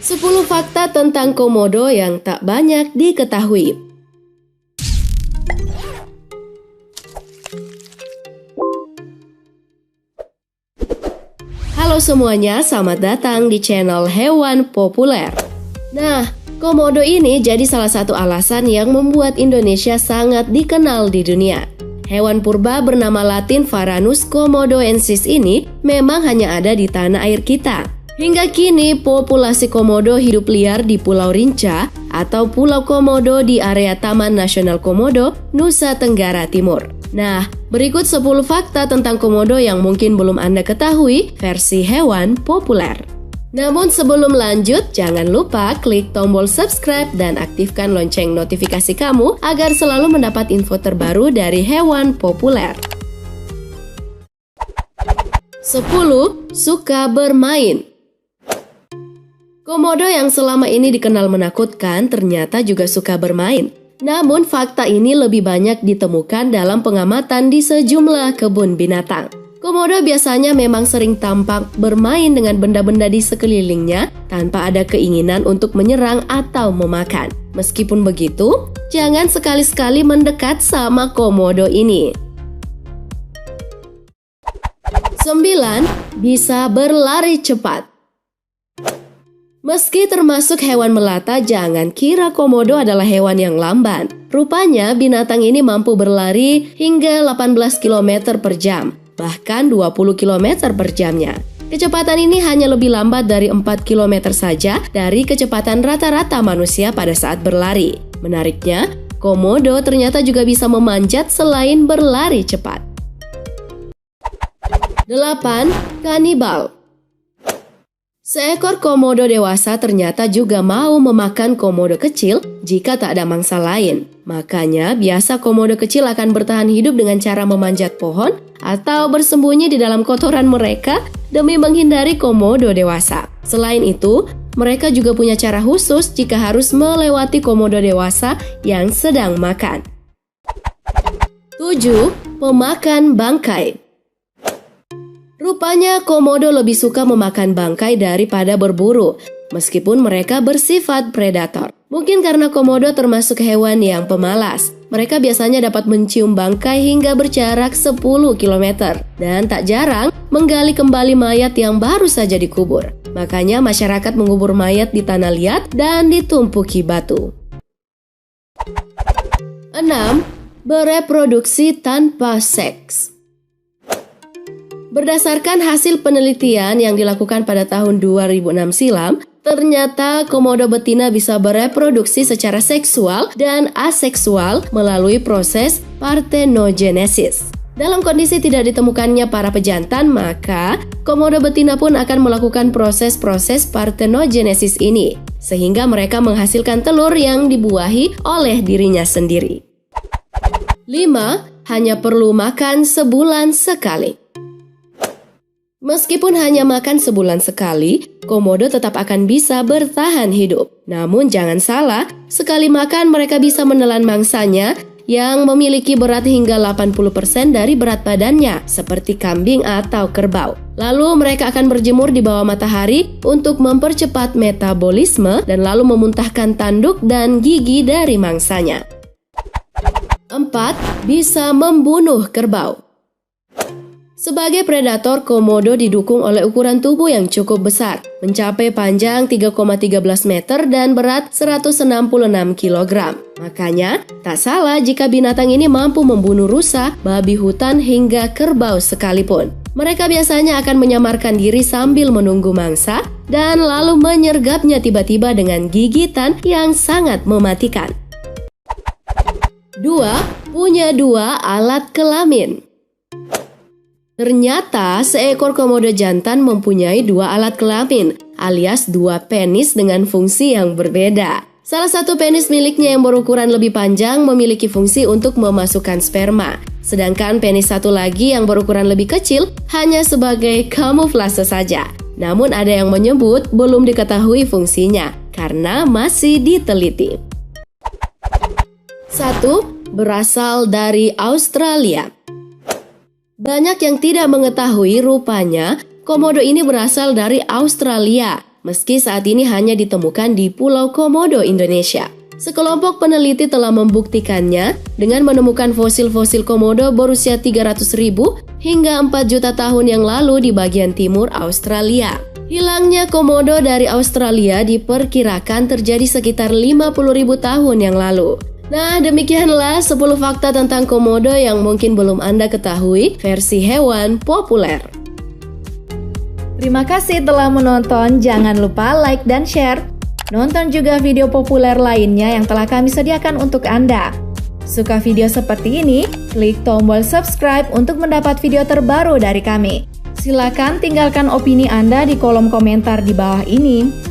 10 fakta tentang komodo yang tak banyak diketahui. Halo semuanya, selamat datang di channel Hewan Populer. Nah, komodo ini jadi salah satu alasan yang membuat Indonesia sangat dikenal di dunia. Hewan purba bernama Latin Varanus komodoensis ini memang hanya ada di tanah air kita. Hingga kini populasi komodo hidup liar di Pulau Rinca atau Pulau Komodo di area Taman Nasional Komodo, Nusa Tenggara Timur. Nah, berikut 10 fakta tentang komodo yang mungkin belum Anda ketahui versi Hewan Populer. Namun sebelum lanjut, jangan lupa klik tombol subscribe dan aktifkan lonceng notifikasi kamu agar selalu mendapat info terbaru dari Hewan Populer. 10. Suka bermain. Komodo yang selama ini dikenal menakutkan ternyata juga suka bermain. Namun fakta ini lebih banyak ditemukan dalam pengamatan di sejumlah kebun binatang. Komodo biasanya memang sering tampak bermain dengan benda-benda di sekelilingnya tanpa ada keinginan untuk menyerang atau memakan. Meskipun begitu, jangan sekali-sekali mendekat sama komodo ini. 9. Bisa berlari cepat. Meski termasuk hewan melata, jangan kira komodo adalah hewan yang lamban. Rupanya binatang ini mampu berlari hingga 18 km per jam, bahkan 20 km per jamnya. Kecepatan ini hanya lebih lambat dari 4 km saja dari kecepatan rata-rata manusia pada saat berlari. Menariknya, komodo ternyata juga bisa memanjat selain berlari cepat. 8. Kanibal. Seekor komodo dewasa ternyata juga mau memakan komodo kecil jika tak ada mangsa lain. Makanya biasa komodo kecil akan bertahan hidup dengan cara memanjat pohon atau bersembunyi di dalam kotoran mereka demi menghindari komodo dewasa. Selain itu, mereka juga punya cara khusus jika harus melewati komodo dewasa yang sedang makan. 7. Pemakan bangkai. Rupanya komodo lebih suka memakan bangkai daripada berburu, meskipun mereka bersifat predator. Mungkin karena komodo termasuk hewan yang pemalas. Mereka biasanya dapat mencium bangkai hingga berjarak 10 km dan tak jarang menggali kembali mayat yang baru saja dikubur. Makanya masyarakat mengubur mayat di tanah liat dan ditumpuki batu. 6. Bereproduksi tanpa seks. Berdasarkan hasil penelitian yang dilakukan pada tahun 2006 silam, ternyata komodo betina bisa bereproduksi secara seksual dan aseksual melalui proses parthenogenesis. Dalam kondisi tidak ditemukannya para pejantan, maka komodo betina pun akan melakukan proses-proses parthenogenesis ini, sehingga mereka menghasilkan telur yang dibuahi oleh dirinya sendiri. 5. Hanya perlu makan sebulan sekali. Meskipun hanya makan sebulan sekali, komodo tetap akan bisa bertahan hidup. Namun jangan salah, sekali makan mereka bisa menelan mangsanya yang memiliki berat hingga 80% dari berat badannya, seperti kambing atau kerbau. Lalu mereka akan berjemur di bawah matahari untuk mempercepat metabolisme dan lalu memuntahkan tanduk dan gigi dari mangsanya. 4. Bisa membunuh kerbau. Sebagai predator, komodo didukung oleh ukuran tubuh yang cukup besar, mencapai panjang 3,13 meter dan berat 166 kg. Makanya, tak salah jika binatang ini mampu membunuh rusa, babi hutan hingga kerbau sekalipun. Mereka biasanya akan menyamarkan diri sambil menunggu mangsa dan lalu menyergapnya tiba-tiba dengan gigitan yang sangat mematikan. 2. Punya 2 alat kelamin. Ternyata seekor komodo jantan mempunyai 2 alat kelamin, alias 2 penis dengan fungsi yang berbeda. Salah satu penis miliknya yang berukuran lebih panjang memiliki fungsi untuk memasukkan sperma. Sedangkan penis satu lagi yang berukuran lebih kecil hanya sebagai kamuflase saja. Namun ada yang menyebut belum diketahui fungsinya, karena masih diteliti. 1. Berasal dari Australia. Banyak yang tidak mengetahui rupanya komodo ini berasal dari Australia. meski saat ini hanya ditemukan di Pulau Komodo, Indonesia. Sekelompok peneliti telah membuktikannya dengan menemukan fosil-fosil komodo berusia 300.000 hingga 4 juta tahun yang lalu di bagian timur Australia. Hilangnya komodo dari Australia diperkirakan terjadi sekitar 50.000 tahun yang lalu. Nah, demikianlah 10 fakta tentang komodo yang mungkin belum Anda ketahui versi hewan populer. Terima kasih telah menonton, jangan lupa like dan share. Nonton juga video populer lainnya yang telah kami sediakan untuk Anda. Suka video seperti ini? Klik tombol subscribe untuk mendapat video terbaru dari kami. Silakan tinggalkan opini Anda di kolom komentar di bawah ini.